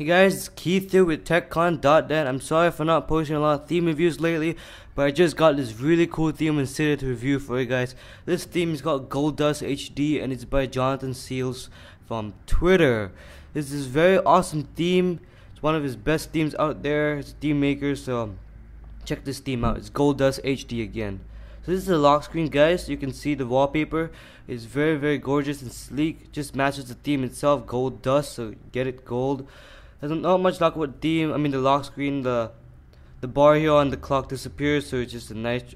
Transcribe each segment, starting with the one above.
Hey guys, it's Keith here with TechCon.net. I'm sorry for not posting a lot of theme reviews lately, but I just got this really cool theme and considered to review for you guys. This theme is called GoldDust HD and it's by Jonathan Seals from Twitter. This is very awesome theme. It's one of his best themes out there. It's a theme maker, so check this theme out. It's GoldDust HD again. So this is a lock screen, guys. You can see the wallpaper is very gorgeous and sleek. Just matches the theme itself, gold dust. So get it, gold. There's not much talk about theme. I mean the lock screen. The bar here on the clock disappears, so it's just a nice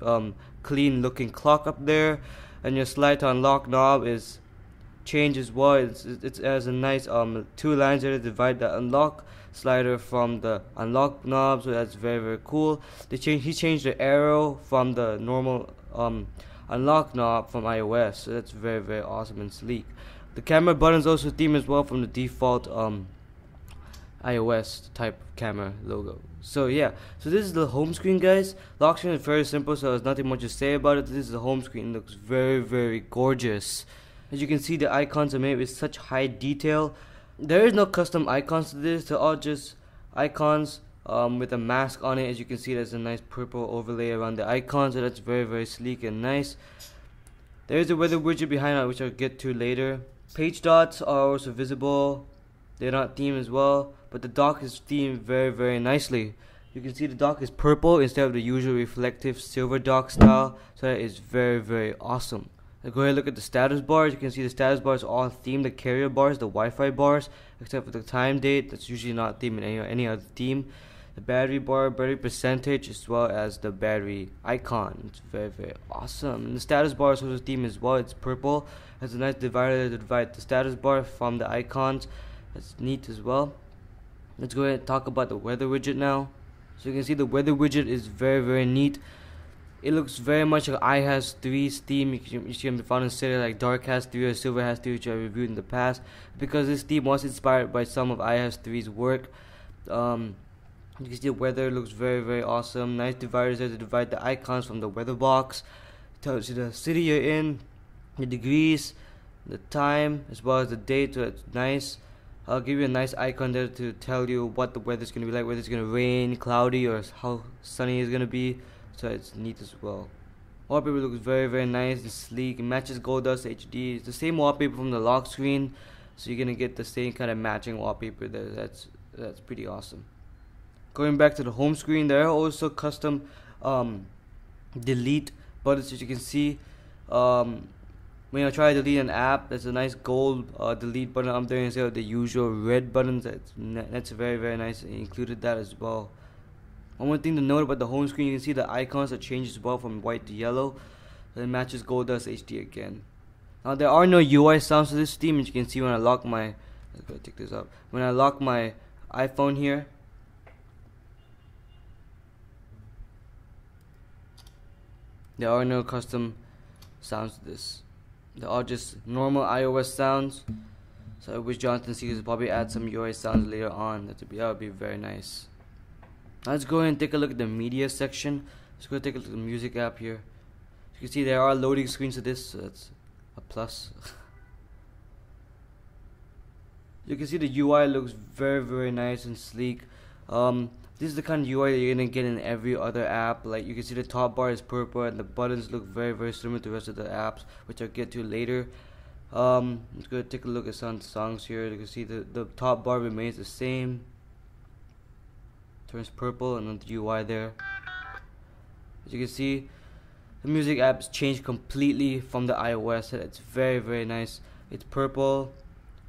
clean looking clock up there. And your slide to unlock knob is changed as well. It has a nice two lines there to divide the unlock slider from the unlock knob, so that's very cool. He changed the arrow from the normal unlock knob from iOS, so that's very awesome and sleek. The camera button's also themed as well from the default iOS type camera logo. So yeah, so this is the home screen, guys. Lock screen is very simple, so there's nothing much to say about it. This is the home screen. It looks very gorgeous. As you can see, the icons are made with such high detail. There is no custom icons to this. They're all just icons with a mask on it. As you can see, there's a nice purple overlay around the icons, so that's very sleek and nice. There is a weather widget behind it, which I'll get to later. Page dots are also visible. They're not themed as well, but the dock is themed very nicely. You can see the dock is purple instead of the usual reflective silver dock style, so that is very awesome. Now go ahead and look at the status bars. You can see the status bars are all themed. The carrier bars, the Wi-Fi bars, except for the time date, that's usually not themed in any other theme. The battery bar, battery percentage, as well as the battery icon. It's very awesome. And the status bar is also themed as well. It's purple. Has a nice divider to divide the status bar from the icons. That's neat as well. Let's go ahead and talk about the weather widget now. So you can see the weather widget is very neat. It looks very much like iHas3's theme. You can be found in cities like Dark-Has3 or Silver-Has3, which I reviewed in the past, because this theme was inspired by some of iHas3's work. You can see the weather looks very awesome. Nice dividers there to divide the icons from the weather box. It tells you the city you're in, the degrees, the time, as well as the date, so it's nice. I'll give you a nice icon there to tell you what the weather's going to be like, whether it's going to rain, cloudy, or how sunny it's going to be. So it's neat as well. Wallpaper looks very nice and sleek. It matches GoldDust HD. It's the same wallpaper from the lock screen, so you're going to get the same kind of matching wallpaper there. That's pretty awesome. Going back to the home screen, there are also custom delete buttons, as you can see. When you try to delete an app, there's a nice gold delete button up there instead of the usual red buttons. That's very nice. It included that as well. One more thing to note about the home screen, you can see the icons that change as well from white to yellow. It matches GoldDust HD again. Now there are no UI sounds to this theme, as you can see when I lock my. Let's go take this up. When I lock my iPhone here, there are no custom sounds to this. They're all just normal iOS sounds. So I wish Jonathan Seals would probably add some UI sounds later on. That would be very nice. Now let's go ahead and take a look at the media section. Let's go take a look at the music app here. As you can see, there are loading screens to this, so that's a plus. You can see the UI looks very nice and sleek. This is the kind of UI that you're gonna get in every other app. Like you can see the top bar is purple and the buttons look very similar to the rest of the apps, which I'll get to later. Let's go take a look at some songs here. You can see the top bar remains the same. Turns purple, and then the UI there. As you can see, the music apps changed completely from the iOS. It's very nice. It's purple.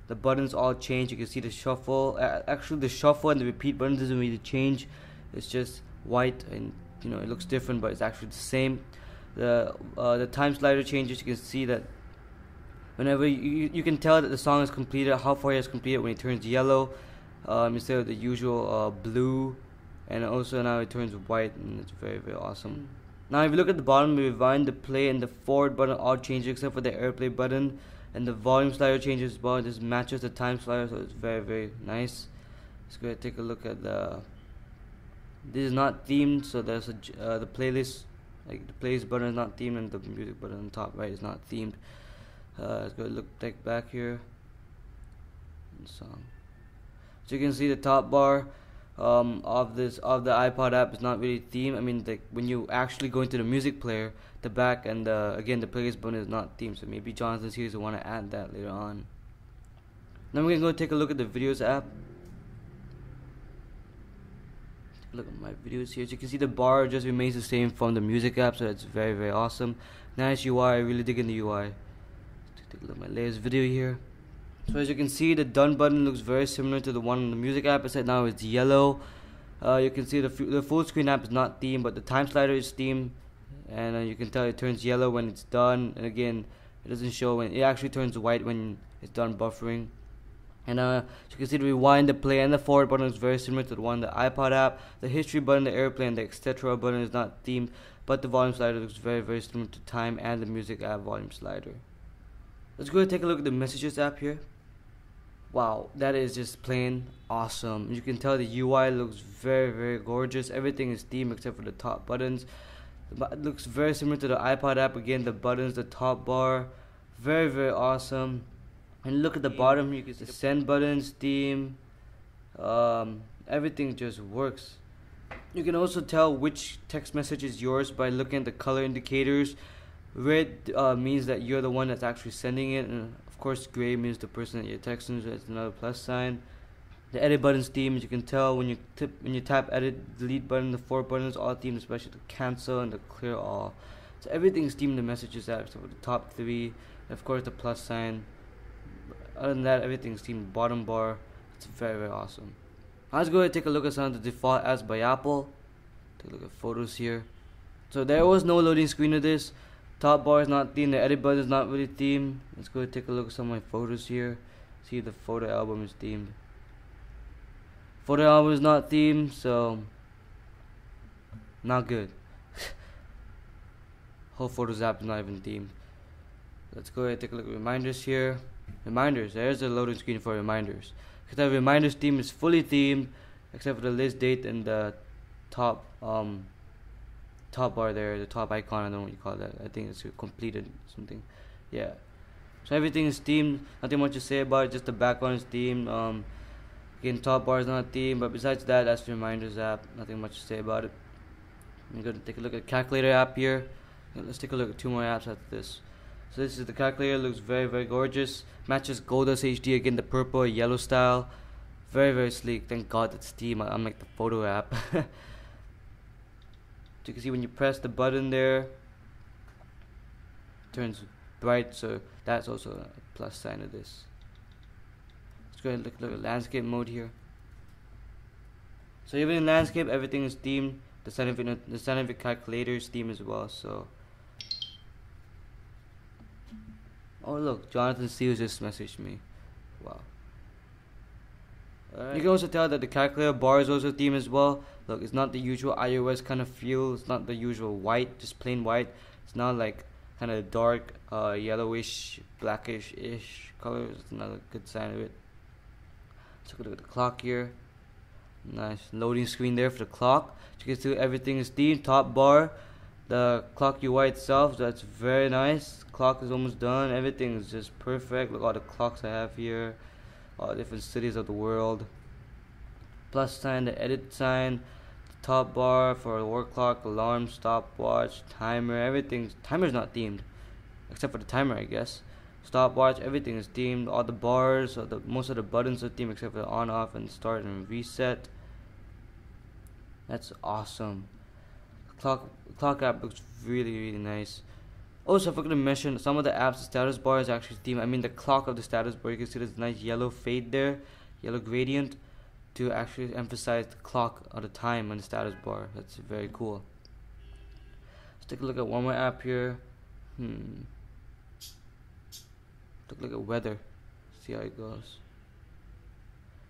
The buttons all change. You can see the shuffle. Actually, the shuffle and the repeat button doesn't really change. It's just white, and it looks different, but it's actually the same. The time slider changes. You can see that whenever you can tell that the song is completed, how far it has completed when it turns yellow, instead of the usual blue, and also now it turns white, and it's very awesome. Now, if you look at the bottom, the rewind, the play, and the forward button all change except for the AirPlay button. And the volume slider changes as well. It just matches the time slider, so it's very nice. Let's go ahead and take a look at the. This is not themed, so there's the playlist, like the playlist button is not themed, and the music button on top right is not themed. Let's go look back here. Song. So you can see the top bar of the iPod app is not really themed. I mean, when you actually go into the music player, the back and again the playlist button is not themed. So maybe Jonathan's here to want to add that later on. Now we're gonna go take a look at the videos app. Take a look at my videos here. As you can see, the bar just remains the same from the music app, so that's very, very awesome. Nice UI. I really dig in the UI. Take a look at my latest video here. So as you can see, the done button looks very similar to the one on the music app, except now it's yellow. You can see the full screen app is not themed, but the time slider is themed, and you can tell it turns yellow when it's done, and again it doesn't show when it actually turns white when it's done buffering. And you can see the rewind, the play, and the forward button is very similar to the one on the iPod app. The history button, the airplane, the etc. button is not themed, but the volume slider looks very, very similar to time and the music app volume slider. Let's go and take a look at the messages app here. Wow, that is just plain awesome. You can tell the UI looks very, very gorgeous. Everything is themed except for the top buttons. It looks very similar to the iPod app. Again, the buttons, the top bar, very, very awesome. And look at the bottom, you can see the send buttons, theme, everything just works. You can also tell which text message is yours by looking at the color indicators. Red means that you're the one that's actually sending it, and of course gray means the person that you're texting, so it's another plus sign. The edit buttons themed, you can tell when you tap edit, delete button, the 4 buttons all themed, especially the cancel and the clear all. So everything's themed, the messages app, except for the top 3, and of course the plus sign. Other than that, everything's themed. Bottom bar, it's very, very awesome. Now let's go ahead and take a look at some of the default apps by Apple. Take a look at photos here. So there was no loading screen of this. Top bar is not themed. The edit button is not really themed. Let's go ahead and take a look at some of my photos here. See, the photo album is themed. Photo album is not themed, so not good. Whole photos app is not even themed. Let's go ahead and take a look at reminders here. Reminders, there's the loading screen for reminders. Because the reminders theme is fully themed, except for the list date and the top bar there, the top icon. I don't know what you call that. I think it's completed something. Yeah. So everything is themed. Nothing much to say about it. Just the background is themed. Again, top bar is not themed, but besides that, that's the reminders app. Nothing much to say about it. I'm going to take a look at the calculator app here. Let's take a look at 2 more apps after this. So this is the calculator. Looks very, very gorgeous. Matches GoldDust HD, again the purple yellow style. Very, very sleek. Thank God it's themed, unlike the photo app. So you can see when you press the button there, it turns bright. So that's also a plus sign of this. Let's go ahead and look at landscape mode here. So even in landscape, everything is themed. The scientific calculator is themed as well. So. Oh look, Jonathan Steele just messaged me. Wow. You can also tell that the calculator bar is also themed as well. Look, it's not the usual iOS kind of feel. It's not the usual white, just plain white. It's now like kind of dark, yellowish, blackish-ish colors. It's another good sign of it. Let's look at the clock here. Nice loading screen there for the clock. You can see everything is themed. Top bar, the clock UI itself, that's very nice. Clock is almost done. Everything is just perfect. Look at all the clocks I have here, all the different cities of the world. Plus sign, the edit sign, the top bar for the work clock, alarm, stopwatch, timer. Everything. Timer's not themed, except for the timer, I guess. Stopwatch, everything is themed. All the bars, most of the buttons are themed except for the on, off, and start and reset. That's awesome. Clock app looks really, really nice. Also, I forgot to mention some of the apps. The status bar is actually themed. I mean, the clock of the status bar. You can see this nice yellow fade there, yellow gradient, to actually emphasize the clock of the time on the status bar. That's very cool. Let's take a look at one more app here. Take a look at weather. See how it goes.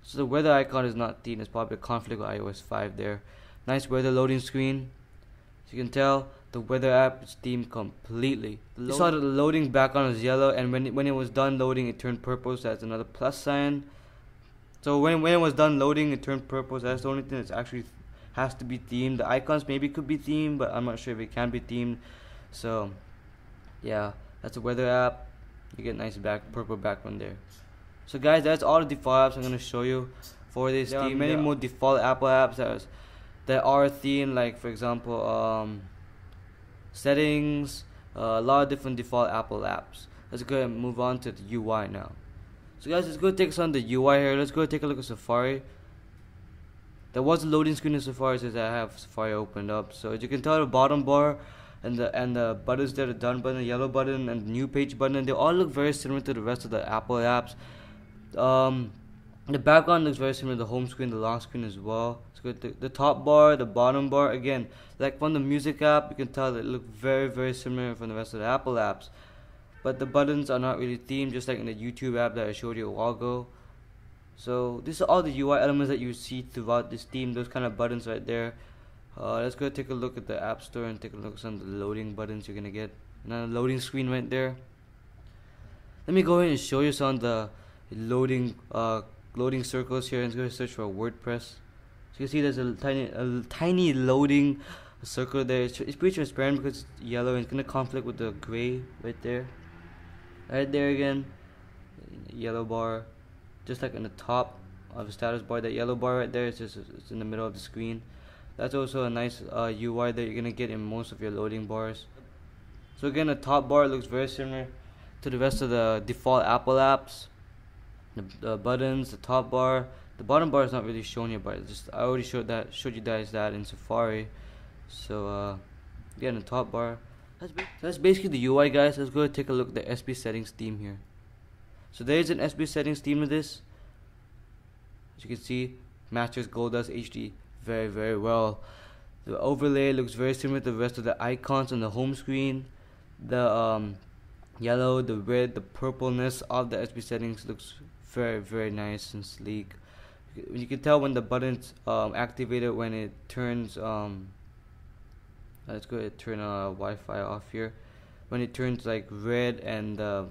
So the weather icon is not themed. It's probably a conflict with iOS 5 there. Nice weather loading screen. As you can tell, the weather app is themed completely. You saw that the loading background was yellow, and when it was done loading, it turned purple. So that's another plus sign. So when it was done loading, it turned purple. So that's the only thing that actually has to be themed. The icons maybe could be themed, but I'm not sure if it can be themed. So yeah, that's a weather app. You get nice purple background there. So guys, that's all the default apps I'm going to show you for this theme. Many more default Apple apps that are themed, like for example settings, a lot of different default Apple apps. Let's go ahead and move on to the UI now. So guys, let's go take us on the UI here. Let's go take a look at Safari. There was a loading screen in Safari since I have Safari opened up. So as you can tell, the bottom bar and the buttons there, the done button, the yellow button, and the new page button, they all look very similar to the rest of the Apple apps. The background looks very similar to the home screen, the lock screen as well. It's good. The top bar, the bottom bar, again, like from the music app, you can tell they look very, very similar from the rest of the Apple apps. But the buttons are not really themed, just like in the YouTube app that I showed you a while ago. So these are all the UI elements that you see throughout this theme, those kind of buttons right there. Let's go take a look at the App Store and take a look at some of the loading buttons you're gonna get. And then the loading screen right there. Let me go ahead and show you some of the loading circles here, and go search for WordPress. So you can see there's a tiny loading circle there. It's pretty transparent because it's yellow and it's gonna conflict with the gray right there. Right there again, yellow bar, just like in the top of the status bar. That yellow bar right there, it's in the middle of the screen. That's also a nice UI that you're gonna get in most of your loading bars. So again, the top bar looks very similar to the rest of the default Apple apps. The buttons, the top bar, the bottom bar is not really shown here, but I already showed you guys that in Safari. So again, the top bar. That's basically the UI, guys. Let's go take a look at the SB settings theme here. So there is an SB settings theme to this. As you can see, matches GoldDust HD very, very well. The overlay looks very similar to the rest of the icons on the home screen. The yellow, the red, the purpleness of the SB settings looks very, very nice and sleek. You can tell when the button's activated when it turns let's go ahead and turn Wi-Fi off here. When it turns like red and the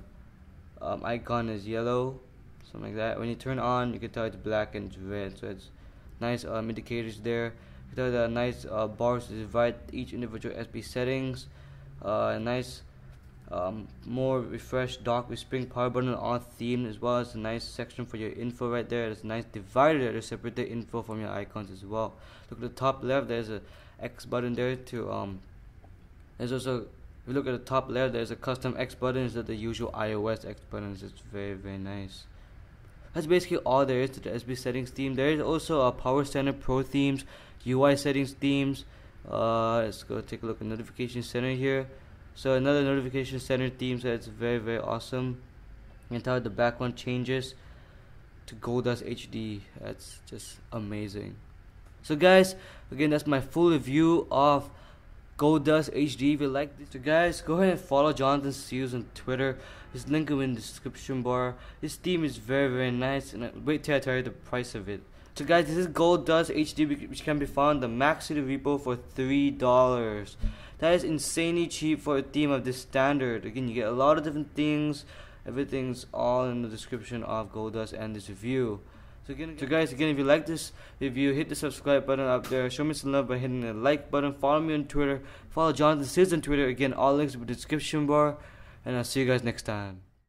icon is yellow, something like that. When you turn on, you can tell it's black and it's red. So it's nice indicators there. You can tell the nice bars to divide each individual SB settings. Nice more refreshed dock with spring power button on theme, as well as a nice section for your info right there. There's a nice divider there to separate the info from your icons as well. Look at the top left, there's a X button there to there's also, if you look at the top left, there's a custom X button instead of the usual iOS X buttons. It's very, very nice. That's basically all there is to the SB settings theme. There is also a Power Center Pro themes, UI settings themes. Let's go take a look at notification center here. So another notification center theme, so it's very, very awesome. You can tell the background changes to GoldDust HD. That's just amazing. So guys, again, that's my full review of GoldDust HD. If you like this, so guys, go ahead and follow Jonathan Seals on Twitter. His link will be in the description bar. This theme is very, very nice, and wait till I tell you the price of it. So guys, this is GoldDust HD, which can be found in the Max City repo for $3. That is insanely cheap for a theme of this standard. Again, you get a lot of different things. Everything's all in the description of GoldDust and this review. So guys, if you like this review, hit the subscribe button up there. Show me some love by hitting the like button. Follow me on Twitter. Follow Jonathan Seals on Twitter. Again, all links in the description bar. And I'll see you guys next time.